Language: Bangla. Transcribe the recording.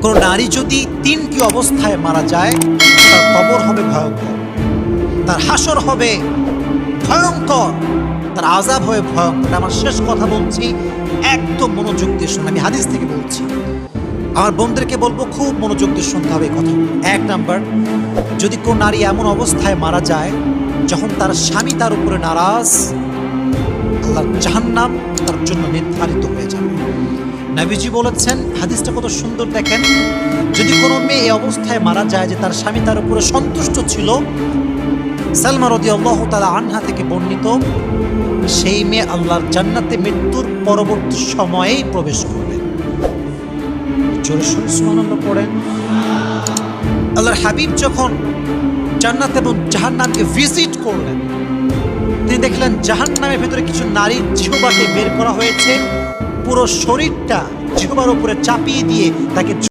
কোন নারী যদি তিনটি অবস্থায় মারা যায়, তার কবর হবে ভয়ঙ্কর, তার হাসর হবে ভয়ঙ্কর, তার আযাব হবে ভয়ঙ্কর। আমার শেষ কথা বলছি, একদম মনোযোগ দিয়ে শুনুন, আমি হাদিস থেকে বলছি। আমার বোনদেরকে বলবো খুব মনোযোগ দিয়ে শুনতে হবে এই কথা। এক নাম্বার, যদি কোন নারী এমন অবস্থায় মারা যায় যখন তার স্বামী তার উপরে নারাজ, আল্লাহর জাহান্নাম তার জন্য নির্ধারিত হয়ে যাবে। নবীজি বলেছেন, হাদিসটা কত সুন্দর দেখেন, যদি কোনো মেয়ে এই অবস্থায় মারা যায় যে তার স্বামী তার উপরে সন্তুষ্ট ছিল, সালমা রাদিয়াল্লাহু তাআলা আনহা থেকে বর্ণিত, সেই মেয়ে আল্লাহর জান্নাতে মৃত্যুর পরবর্তী সময়েই প্রবেশ করবে। জোরে সুবহানাল্লাহ পড়েন। আল্লাহর হাবিব যখন জান্নাত এবং জাহান্নামকে ভিজিট করলেন, তিনি দেখলেন জাহান্নামের ভেতরে কিছু নারীর জিহ্বাকে বের করা হয়েছে, পুরো শরীরটা জিহ্বার উপরে চাপিয়ে দিয়ে তাকে